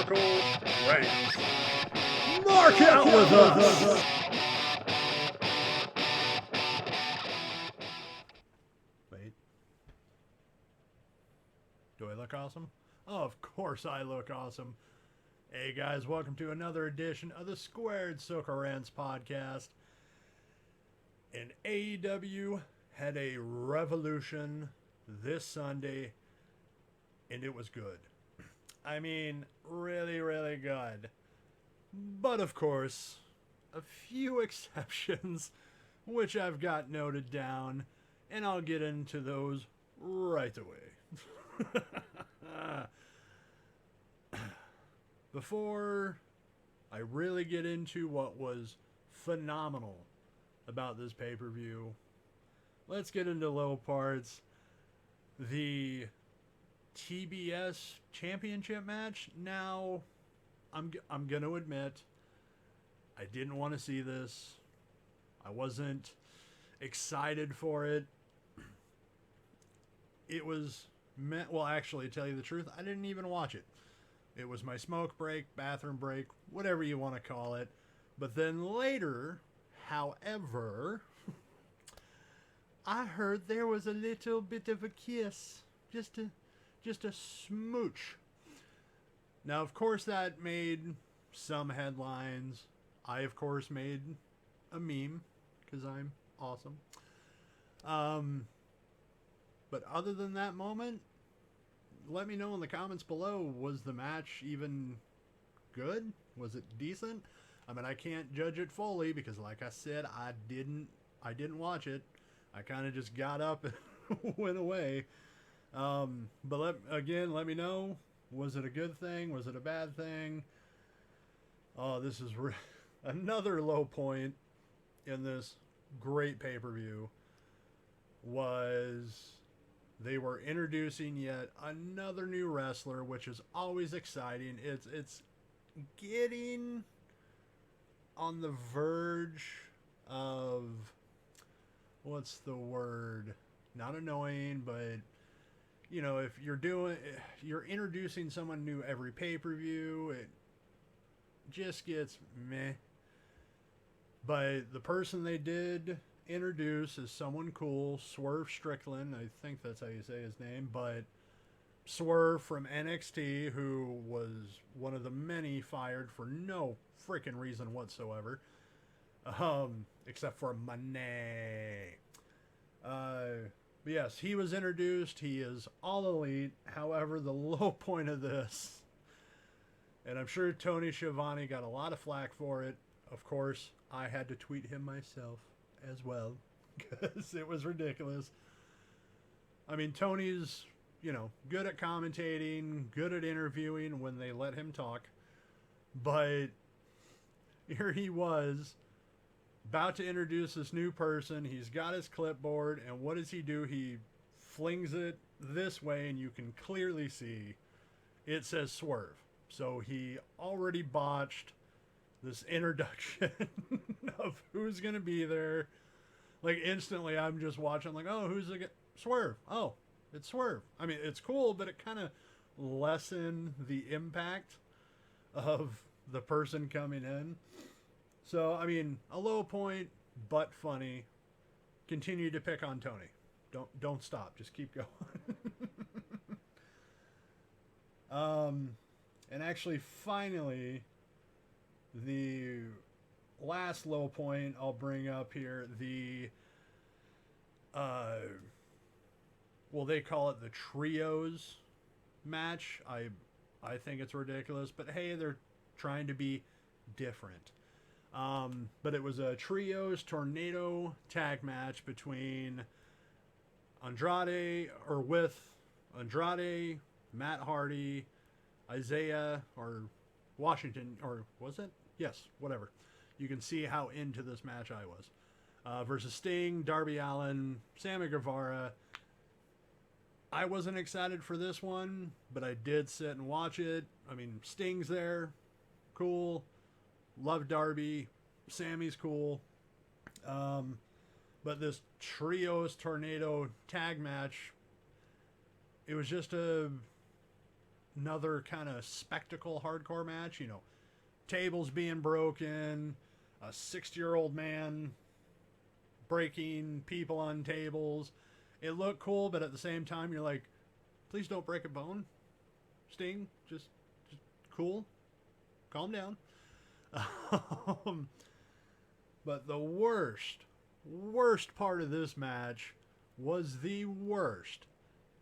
Circle Rants. Mark out with us! Wait. Do I look awesome? Oh, of course I look awesome. Hey guys, welcome to another edition of the Squared Circle Rants podcast. And AEW had a revolution this Sunday, and it was good. I mean, really, really good. But of course, a few exceptions, which I've got noted down, and I'll get into those right away. Before I really get into what was phenomenal about this pay-per-view, let's get into low parts. The TBS championship match. Now, I'm going to admit, I didn't want to see this. I wasn't excited for it. It was meant, well, actually, to tell you the truth, I didn't even watch it. It was my smoke break, bathroom break, whatever you want to call it. But then later, however, I heard there was a little bit of a kiss. Just a smooch. Now, of course, that made some headlines. I, of course, made a meme because I'm awesome. But other than that moment, let me know in the comments below, was the match even good? Was it decent? I mean, I can't judge it fully because, like I said, I didn't watch it. I kind of just got up and went away. But let me know. Was it a good thing? Was it a bad thing? Oh, this is another low point in this great pay-per-view was they were introducing yet another new wrestler, which is always exciting. It's getting on the verge of, what's the word? Not annoying, but you know, if you're introducing someone new every pay-per-view, it just gets meh. But the person they did introduce is someone cool, Swerve Strickland. I think that's how you say his name. But Swerve from NXT, who was one of the many fired for no freaking reason whatsoever. Except for money. But yes, he was introduced. He is all elite. However, the low point of this, and I'm sure Tony Schiavone got a lot of flack for it. Of course, I had to tweet him myself as well because it was ridiculous. I mean, Tony's, good at commentating, good at interviewing when they let him talk. But here he was, about to introduce this new person. He's got his clipboard, and what does he do? He flings it this way, and you can clearly see it says Swerve. So he already botched this introduction of who's going to be there. Like, instantly, I'm just watching, like, oh, who's the Swerve? Oh, it's Swerve. I mean, it's cool, but it kind of lessened the impact of the person coming in. So, I mean, a low point, but funny. Continue to pick on Tony. Don't stop. Just keep going. And actually, finally, the last low point I'll bring up here, they call it the trios match. I think it's ridiculous, but hey, they're trying to be different. But it was a trios tornado tag match between with Andrade, Matt Hardy, Isaiah, or Washington, or was it? Yes, whatever. You can see how into this match I was. Versus Sting, Darby Allin, Sammy Guevara. I wasn't excited for this one, but I did sit and watch it. I mean, Sting's there. Cool. Love Darby. Sammy's cool. But this trios tornado tag match, it was just another kind of spectacle hardcore match. You know, tables being broken, a 60-year-old man breaking people on tables. It looked cool, but at the same time, you're like, please don't break a bone, Sting. Just cool, calm down. Um, but the worst part of this match was the worst.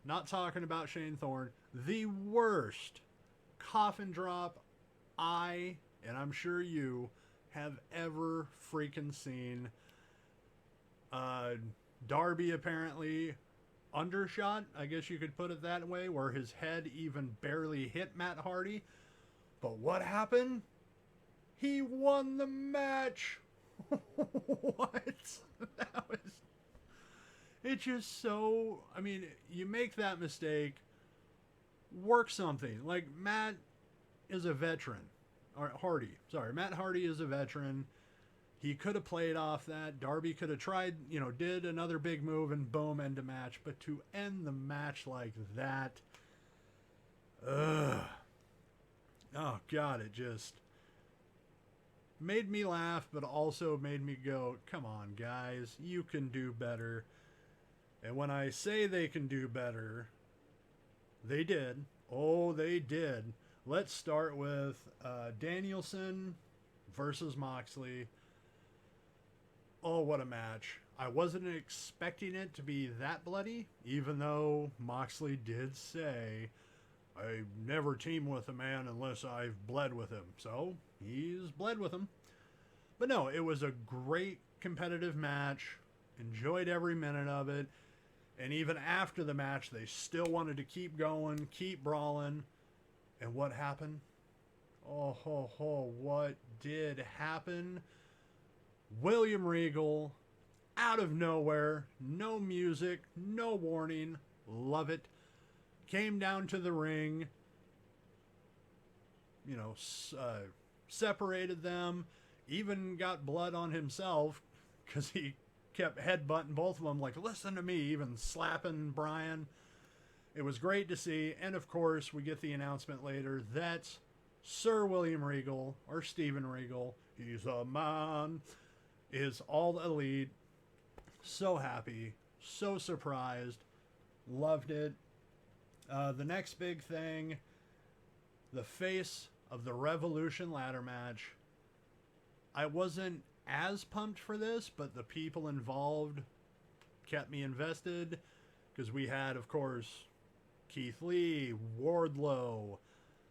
Not talking about Shane Thorne. The worst coffin drop and I'm sure you, have ever freaking seen. Darby apparently undershot, I guess you could put it that way, where his head even barely hit Matt Hardy. But what happened? He won the match. What? That was... It's just so... I mean, you make that mistake, work something. Like, Matt is a veteran. Or Hardy. Sorry, Matt Hardy is a veteran. He could have played off that. Darby could have tried, did another big move and boom, end the match. But to end the match like that... Ugh. Oh, God, it just... made me laugh, but also made me go, come on, guys, you can do better. And when I say they can do better, they did. Oh, they did. Let's start with Danielson versus Moxley. Oh, what a match. I wasn't expecting it to be that bloody, even though Moxley did say, I never team with a man unless I've bled with him. So, he's bled with him. But no, it was a great competitive match. Enjoyed every minute of it. And even after the match, they still wanted to keep going, keep brawling. And what happened? Oh, what did happen? William Regal, out of nowhere, no music, no warning, love it, came down to the ring, separated them, even got blood on himself because he kept headbutting both of them like, listen to me, even slapping Brian. It was great to see. And of course, we get the announcement later that Sir William Regal, or Steven Regal, he's a man, is All Elite. So happy, so surprised, loved it. The next big thing, the face of the Revolution ladder match. I wasn't as pumped for this, but the people involved kept me invested because we had, of course, Keith Lee, Wardlow,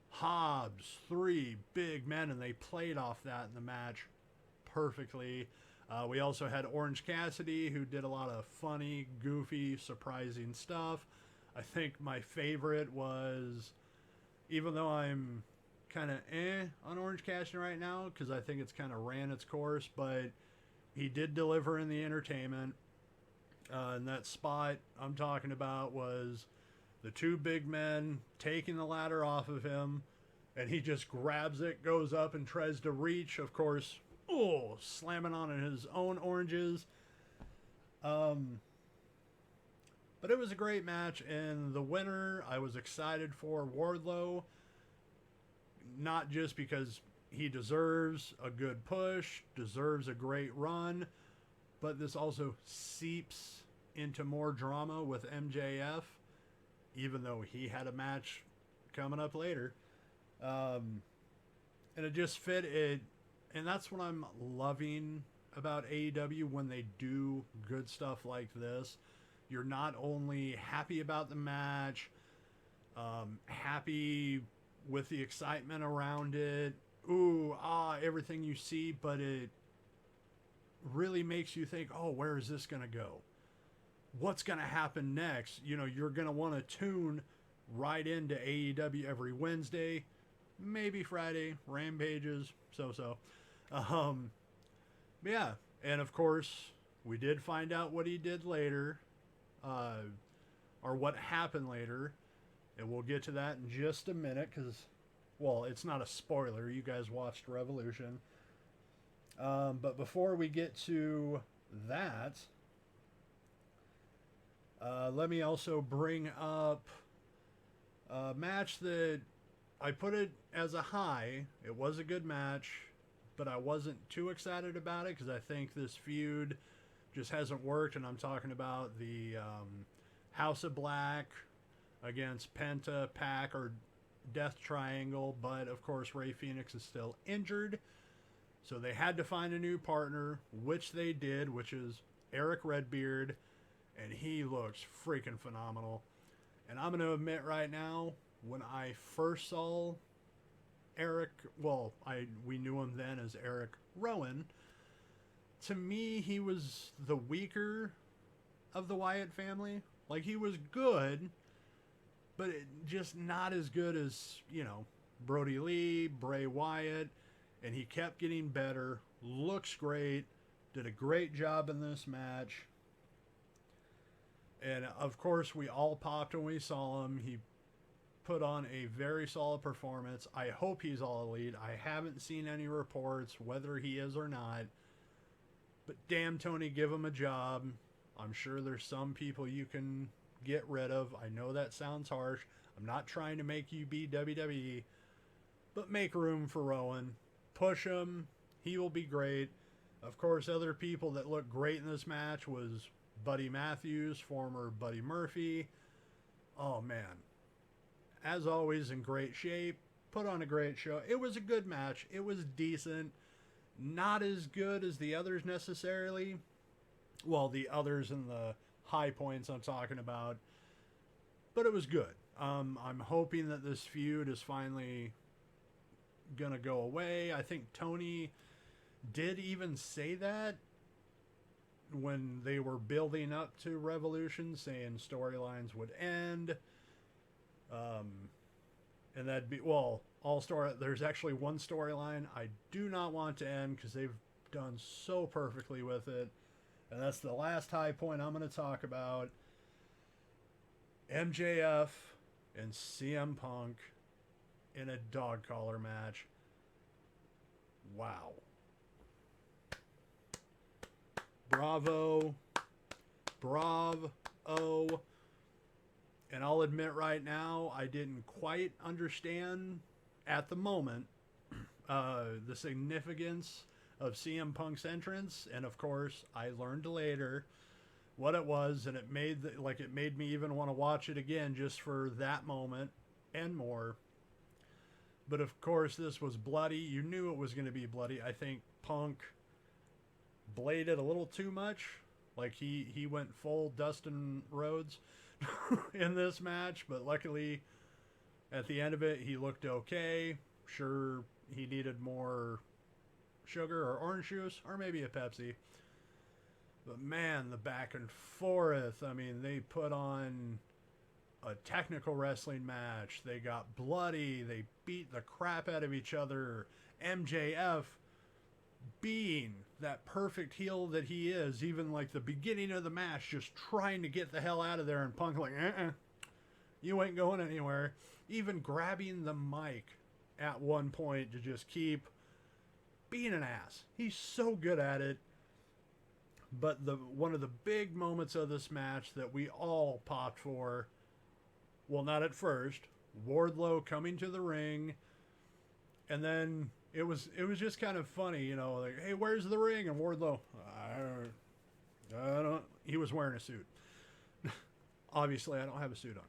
Hobbs, three big men, and they played off that in the match perfectly. We also had Orange Cassidy, who did a lot of funny, goofy, surprising stuff. I think my favorite was, even though I'm kind of on Orange Cassidy right now, because I think it's kind of ran its course, but he did deliver in the entertainment. And that spot I'm talking about was the two big men taking the ladder off of him, and he just grabs it, goes up, and tries to reach, of course, slamming on his own oranges. But it was a great match, and the winner I was excited for, Wardlow, not just because he deserves a good push, deserves a great run, but this also seeps into more drama with MJF, even though he had a match coming up later. And it just fit it. And that's what I'm loving about AEW when they do good stuff like this. You're not only happy about the match, happy with the excitement around it, everything you see, but it really makes you think, where is this going to go? What's going to happen next? You're going to want to tune right into AEW every Wednesday, maybe Friday, Rampages, so. Yeah, and of course, we did find out what he did later, or what happened later, and we'll get to that in just a minute, because, well, it's not a spoiler, you guys watched Revolution. But before we get to that, let me also bring up a match that I put it as a high. It was a good match, but I wasn't too excited about it because I think this feud just hasn't worked. And I'm talking about the House of Black against Penta, Pac, or Death Triangle. But of course, Rey Fenix is still injured. So they had to find a new partner, which they did, which is Eric Redbeard. And he looks freaking phenomenal. And I'm going to admit right now, when I first saw Eric, well, we knew him then as Eric Rowan. To me, he was the weaker of the Wyatt family. Like, he was good, but just not as good as, Brody Lee, Bray Wyatt, and he kept getting better. Looks great. Did a great job in this match. And, of course, we all popped when we saw him. He put on a very solid performance. I hope he's all elite. I haven't seen any reports whether he is or not. But damn, Tony, give him a job. I'm sure there's some people you can get rid of. I know that sounds harsh. I'm not trying to make you be WWE. But make room for Rowan. Push him. He will be great. Of course, other people that looked great in this match was Buddy Matthews, former Buddy Murphy. Oh, man. As always, in great shape. Put on a great show. It was a good match. It was decent. Not as good as the others necessarily. Well, the others and the high points I'm talking about. But it was good. I'm hoping that this feud is finally going to go away. I think Tony did even say that when they were building up to Revolution, saying storylines would end. And that'd be, well, there's actually one storyline I do not want to end because they've done so perfectly with it. And that's the last high point I'm going to talk about. MJF and CM Punk in a dog collar match. Wow. Bravo. Bravo. And I'll admit right now, I didn't quite understand at the moment the significance of CM Punk's entrance. And of course, I learned later what it was, and it made me even want to watch it again just for that moment and more. But of course, this was bloody. You knew it was going to be bloody. I think Punk bladed a little too much. Like he went full Dustin Rhodes in this match, but luckily at the end of it he looked okay. Sure, he needed more sugar or orange juice or maybe a Pepsi. But man, the back and forth. I mean, they put on a technical wrestling match. They got bloody. They beat the crap out of each other. MJF being that perfect heel that he is, even like the beginning of the match, just trying to get the hell out of there, and Punk like, you ain't going anywhere. Even grabbing the mic at one point to just keep being an ass. He's so good at it. But one of the big moments of this match that we all popped for, well, not at first, Wardlow coming to the ring, and then it was just kind of funny, like, hey, where's the ring? And Wardlow, I don't. He was wearing a suit. Obviously, I don't have a suit on,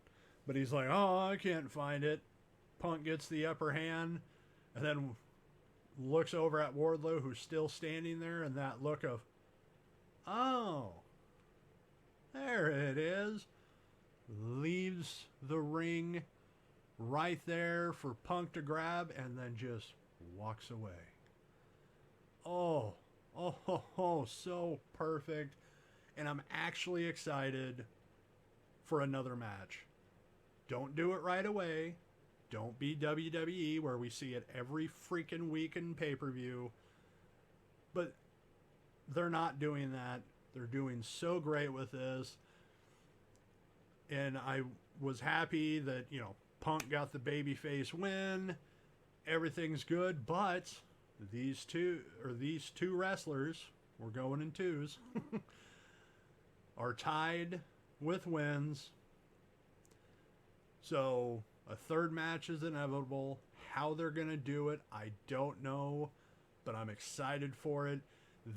but he's like, oh, I can't find it. Punk gets the upper hand, and then looks over at Wardlow, who's still standing there, and that look of, oh, there it is. Leaves the ring right there for Punk to grab, and then just walks away. Oh, so perfect. And I'm actually excited for another match. Don't do it right away. Don't be WWE, where we see it every freaking week in pay-per-view. But they're not doing that. They're doing so great with this. And I was happy that, Punk got the babyface win. Everything's good, but these two wrestlers, we're going in twos, are tied with wins. So A third match is inevitable. How they're going to do it, I don't know, but I'm excited for it.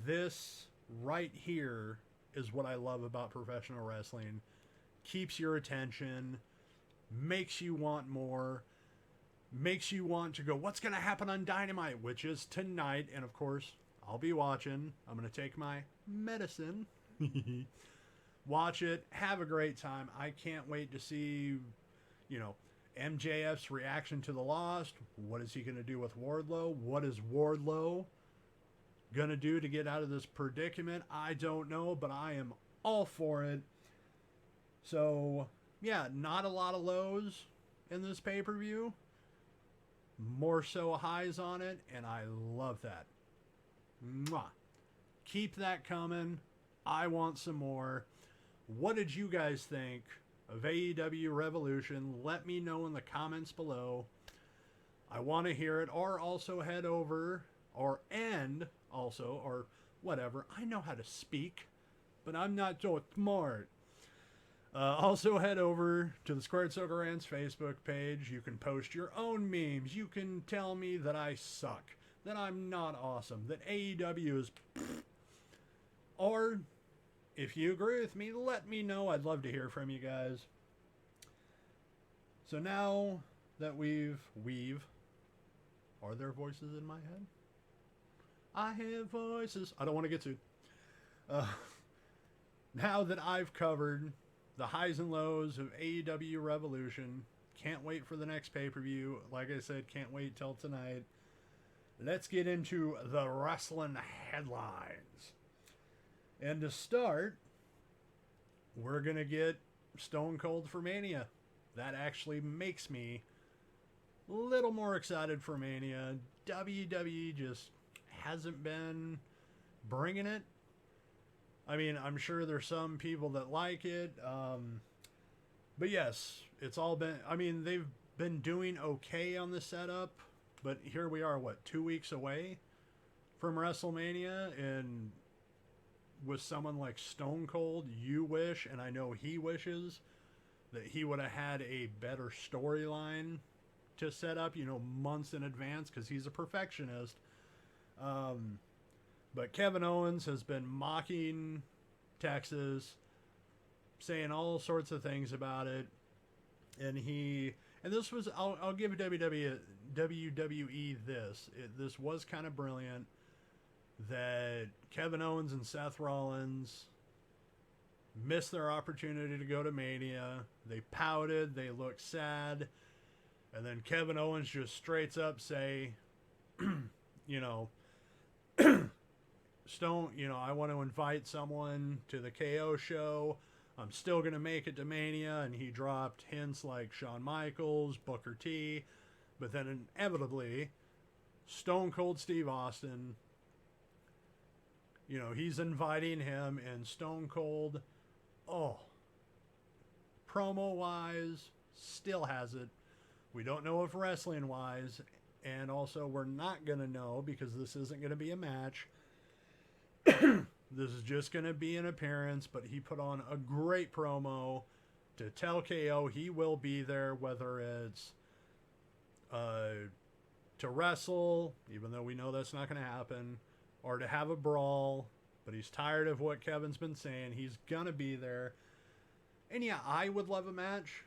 This right here is what I love about professional wrestling. Keeps your attention, makes you want more, makes you want to go, what's going to happen on Dynamite, which is tonight. And of course, I'll be watching. I'm going to take my medicine. Watch it. Have a great time. I can't wait to see, you know, MJF's reaction to the Lost. What is he going to do with Wardlow? What is Wardlow going to do to get out of this predicament? I don't know, but I am all for it. So, yeah, not a lot of lows in this pay-per-view. More so highs on it, and I love that. Mwah. Keep that coming. I want some more. What did you guys think of AEW Revolution? Let me know in the comments below. I want to hear it. Or also head over, or whatever. I know how to speak, but I'm not so smart. Also head over to the Squared Circle Rants Facebook page. You can post your own memes. You can tell me that I suck, that I'm not awesome, that AEW is or if you agree with me, let me know. I'd love to hear from you guys. So now that are there voices in my head? I have voices. I don't want to get sued. Now that I've covered the highs and lows of AEW Revolution, can't wait for the next pay-per-view. Like I said, can't wait till tonight. Let's get into the wrestling headlines. And to start, we're going to get Stone Cold for Mania. That actually makes me a little more excited for Mania. WWE just hasn't been bringing it. I mean, I'm sure there's some people that like it. But yes, it's all been... I mean, they've been doing okay on the setup. But here we are, 2 weeks away from WrestleMania? And with someone like Stone Cold, you wish, and I know he wishes, that he would have had a better storyline to set up, months in advance, because he's a perfectionist. But Kevin Owens has been mocking Texas, saying all sorts of things about it. And this was, I'll give WWE this. This was kind of brilliant that Kevin Owens and Seth Rollins missed their opportunity to go to Mania. They pouted, they looked sad, and then Kevin Owens just straight up say, Stone, I want to invite someone to the KO show. I'm still going to make it to Mania. And he dropped hints like Shawn Michaels, Booker T. But then inevitably, Stone Cold Steve Austin, he's inviting him, and Stone Cold, promo-wise, still has it. We don't know if wrestling-wise, and also we're not going to know because this isn't going to be a match. This is just going to be an appearance, but he put on a great promo to tell KO he will be there, whether it's to wrestle, even though we know that's not going to happen, or to have a brawl, but he's tired of what Kevin's been saying. He's going to be there. And yeah, I would love a match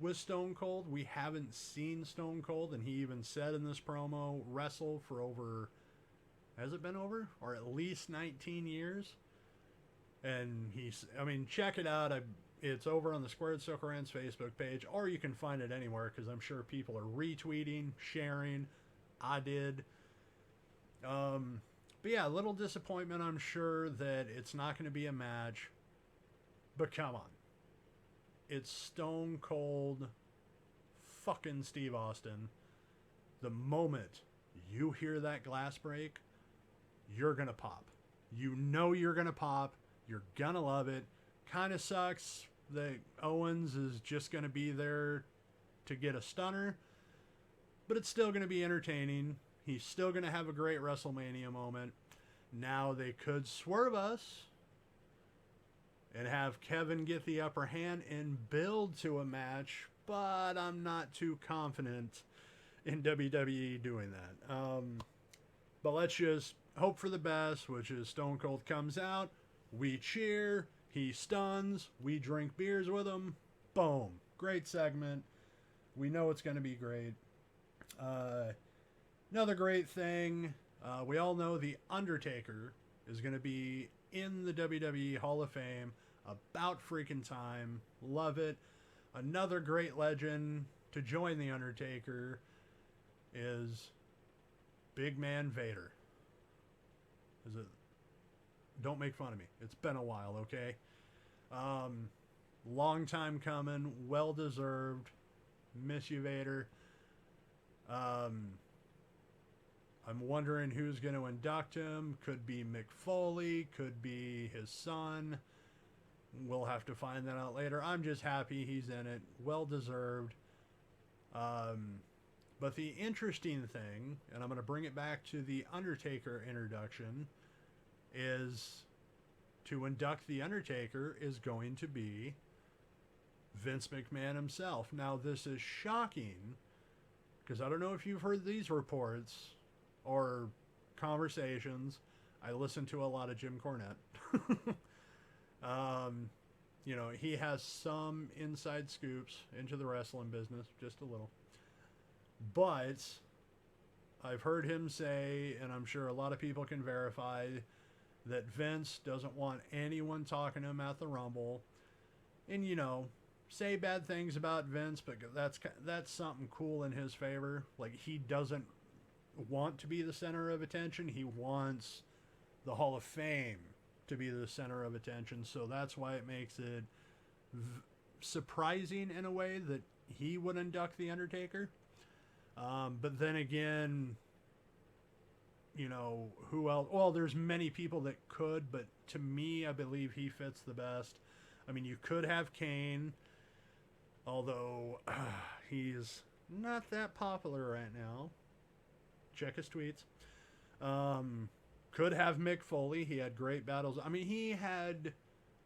with Stone Cold. We haven't seen Stone Cold, and he even said in this promo, wrestle for over... Has it been over? Or at least 19 years? And check it out. It's over on the Squared Circle Rants Facebook page, or you can find it anywhere, because I'm sure people are retweeting, sharing. I did. But yeah, a little disappointment, I'm sure, that it's not going to be a match. But come on. It's Stone Cold fucking Steve Austin. The moment you hear that glass break, you're going to pop. You're going to pop. You're going to love it. Kind of sucks that Owens is just going to be there to get a stunner. But it's still going to be entertaining. He's still going to have a great WrestleMania moment. Now they could swerve us and have Kevin get the upper hand and build to a match but I'm not too confident in WWE doing that. But let's just hope for the best, which is Stone Cold comes out, we cheer, he stuns, we drink beers with him. Boom. Great segment. We know it's going to be great. Another great thing, we all know The Undertaker is going to be in the WWE Hall of Fame. About freaking time. Love it. Another great legend to join The Undertaker is Big Man Vader. Is it? Don't make fun of me. It's been a while, okay? Long time coming. Well deserved. Miss you, Vader. I'm wondering who's going to induct him. Could be Mick Foley. Could be his son. We'll have to find that out later. I'm just happy he's in it. Well deserved. But the interesting thing, and I'm going to bring it back to the Undertaker introduction, is to induct the Undertaker is going to be Vince McMahon himself. Now, this is shocking because I don't know if you've heard these reports or conversations. I listen to a lot of Jim Cornette. You know, he has some inside scoops into the wrestling business, just a little. But I've heard him say, and I'm sure a lot of people can verify, that Vince doesn't want anyone talking to him at the Rumble. And, you know, say bad things about Vince, but that's something cool in his favor. Like, he doesn't want to be the center of attention. He wants the Hall of Fame to be the center of attention. So that's why it makes it surprising in a way that he would induct The Undertaker. But then again, you know, who else? Well, there's many people that could, but to me, I believe he fits the best. I mean, you could have Kane, although he's not that popular right now. Check his tweets. Could have Mick Foley. He had great battles. I mean, he had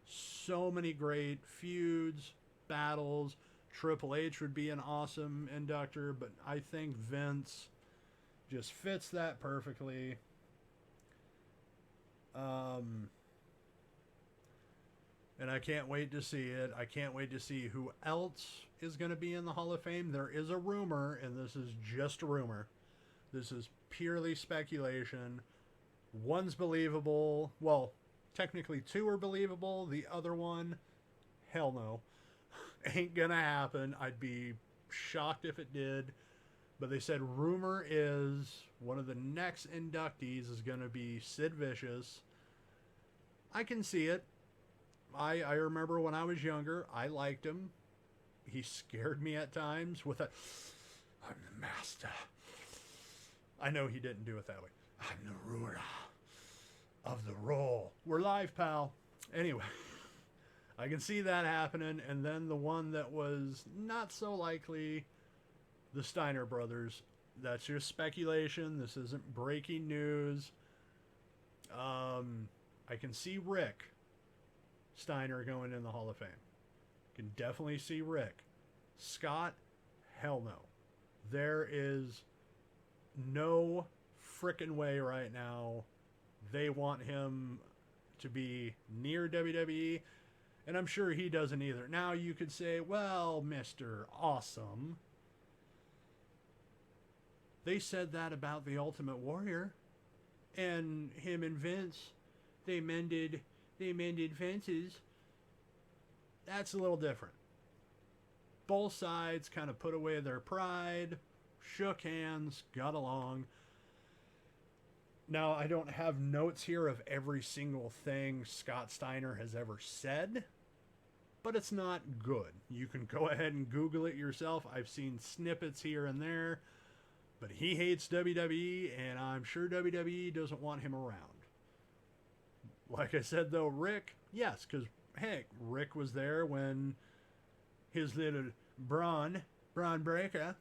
so many great feuds, battles. Triple H would be an awesome inductor, but I think Vince just fits that perfectly. And I can't wait to see it. I can't wait to see who else is going to be in the Hall of Fame. There is a rumor, and this is just a rumor. This is purely speculation. One's believable. Well, technically two are believable. The other one, hell no. Ain't gonna happen. I'd be shocked if it did. But they said rumor is one of the next inductees is gonna be Sid Vicious. I can see it. I remember when I was younger, I liked him. He scared me at times with a, I'm the master. I know he didn't do it that way. I'm the ruler of the role. We're live, pal. Anyway, I can see that happening. And then the one that was not so likely, the Steiner brothers. That's just speculation. This isn't breaking news. I can see Rick Steiner going in the Hall of Fame. Can definitely see Rick. Scott, hell no. There is no frickin' way right now they want him to be near WWE, and I'm sure he doesn't either. Now you could say, well, Mr. Awesome, they said that about the Ultimate Warrior, and him and Vince, they mended fences. That's a little different. Both sides kind of put away their pride, shook hands, got along. Now, I don't have notes here of every single thing Scott Steiner has ever said, but it's not good. You can go ahead and Google it yourself. I've seen snippets here and there, but he hates WWE, and I'm sure WWE doesn't want him around. Like I said, though, Rick, yes, because, heck, Rick was there when his little Braun Breaker,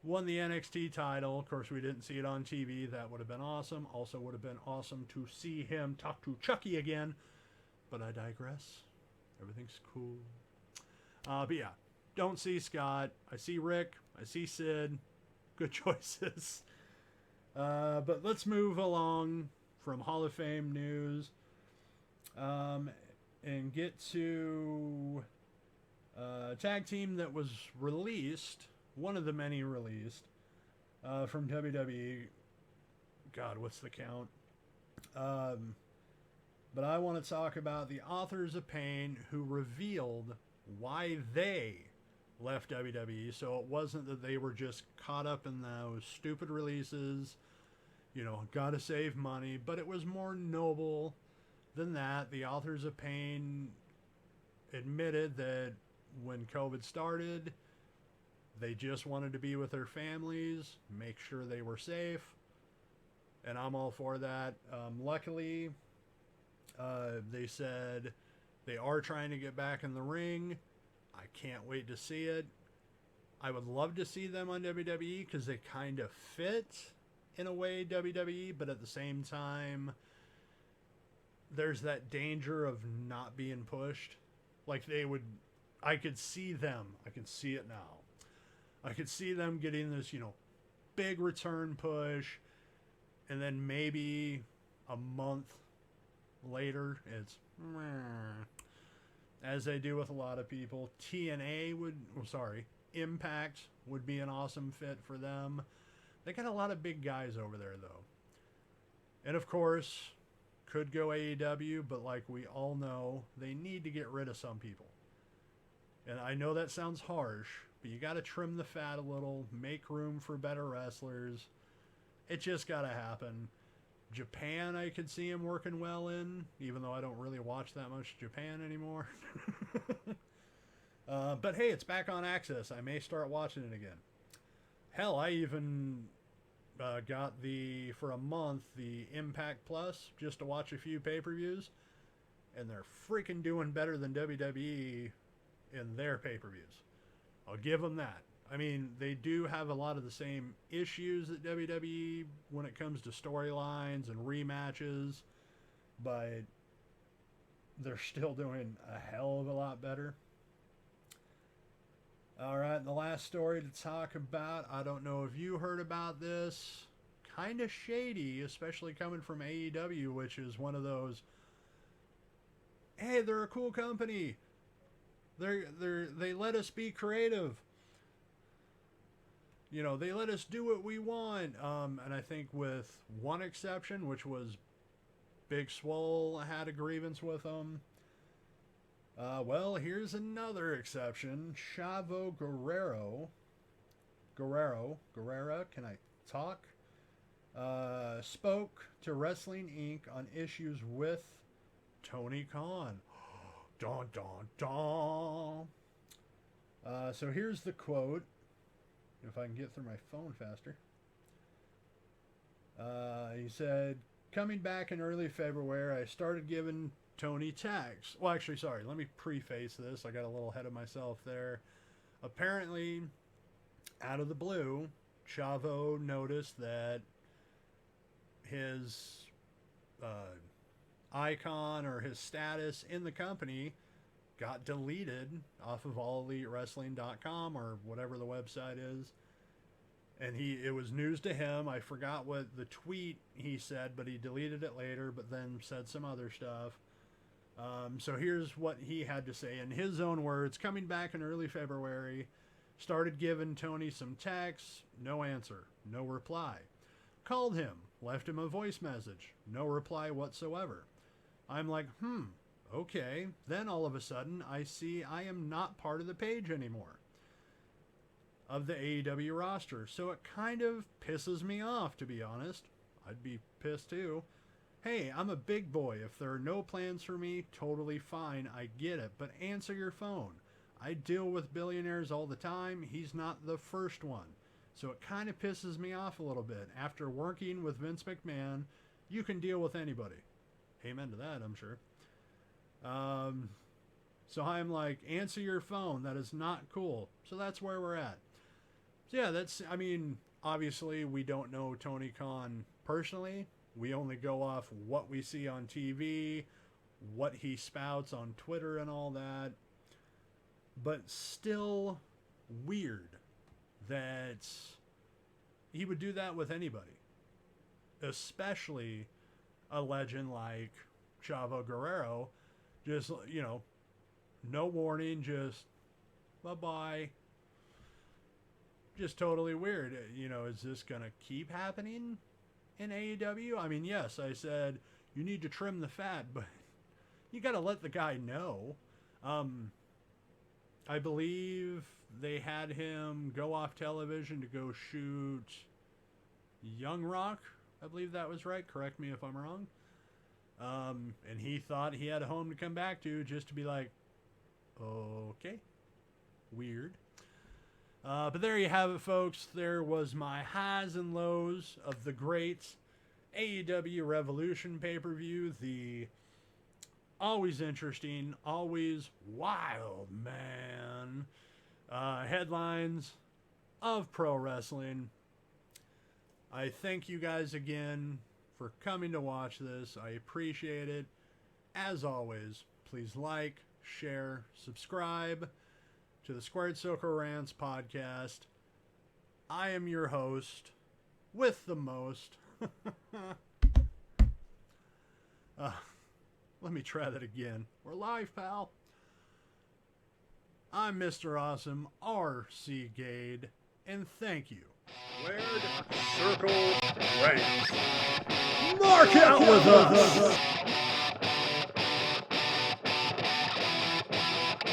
won the NXT title. Of course, we didn't see it on TV. That would have been awesome. Also would have been awesome to see him talk to Chucky again. But I digress. Everything's cool. But yeah, don't see Scott. I see Rick. I see Sid. Good choices. But let's move along from Hall of Fame news and get to a tag team that was released, one of the many released from WWE. God, what's the count? But I want to talk about the Authors of Pain, who revealed why they left WWE. So it wasn't that they were just caught up in those stupid releases, you know, gotta save money, but it was more noble than that. The Authors of Pain admitted that when COVID started, they just wanted to be with their families, make sure they were safe, and I'm all for that. Luckily, they said they are trying to get back in the ring. I can't wait to see it. I would love to see them on WWE because they kind of fit, in a way, WWE, but at the same time, there's that danger of not being pushed. Like I could see them. I can see it now. I could see them getting this, you know, big return push, and then maybe a month later, it's as they do with a lot of people. Impact would be an awesome fit for them. They got a lot of big guys over there, though. And of course, could go AEW, but like we all know, they need to get rid of some people. And I know that sounds harsh, but you got to trim the fat a little, make room for better wrestlers. It just got to happen. Japan, I could see him working well in, even though I don't really watch that much Japan anymore. But hey, it's back on Access. I may start watching it again. Hell, I even got for a month, the Impact Plus, just to watch a few pay-per-views. And they're freaking doing better than WWE in their pay-per-views. I'll give them that. I mean, they do have a lot of the same issues that WWE when it comes to storylines and rematches, but they're still doing a hell of a lot better. All right, and the last story to talk about, I don't know if you heard about this. Kind of shady, especially coming from AEW, which is one of those, hey, they're a cool company. They let us be creative. You know, they let us do what we want. And I think with one exception, which was Big Swole had a grievance with them. Well, here's another exception. Chavo Guerrera, can I talk? Spoke to Wrestling Inc. on issues with Tony Khan. Dun, dun, dun. So here's the quote. If I can get through my phone faster. He said, coming back in early February, I started giving Tony tags. Well, actually, sorry. Let me preface this. I got a little ahead of myself there. Apparently, out of the blue, Chavo noticed that his icon or his status in the company got deleted off of AllEliteWrestling.com or whatever the website is. And it was news to him. I forgot what the tweet he said, but he deleted it later, but then said some other stuff. So here's what he had to say in his own words. Coming back in early February, started giving Tony some texts, no answer, no reply. Called him, left him a voice message, no reply whatsoever. I'm like, okay. Then all of a sudden, I see I am not part of the page anymore of the AEW roster. So it kind of pisses me off, to be honest. I'd be pissed too. Hey, I'm a big boy. If there are no plans for me, totally fine. I get it. But answer your phone. I deal with billionaires all the time. He's not the first one. So it kind of pisses me off a little bit. After working with Vince McMahon, you can deal with anybody. Amen to that, I'm sure. So I'm like, answer your phone. That is not cool. So that's where we're at. So yeah, obviously we don't know Tony Khan personally. We only go off what we see on TV, what he spouts on Twitter and all that. But still, weird that he would do that with anybody, especially a legend like Chavo Guerrero. Just, no warning, just bye-bye. Just totally weird. Is this going to keep happening in AEW? I mean, yes, I said you need to trim the fat, but you got to let the guy know. I believe they had him go off television to go shoot Young Rock. I believe that was right. Correct me if I'm wrong. And he thought he had a home to come back to, just to be like, okay, weird. But there you have it, folks. There was my highs and lows of the great AEW Revolution pay-per-view. The always interesting, always wild, man, headlines of pro wrestling. I thank you guys again for coming to watch this. I appreciate it. As always, please like, share, subscribe to the Squared Circle Rants podcast. I am your host with the most. Let me try that again. We're live, pal. I'm Mr. Awesome, R.C. Gade, and thank you. Squared Circle Rants. Mark out with us!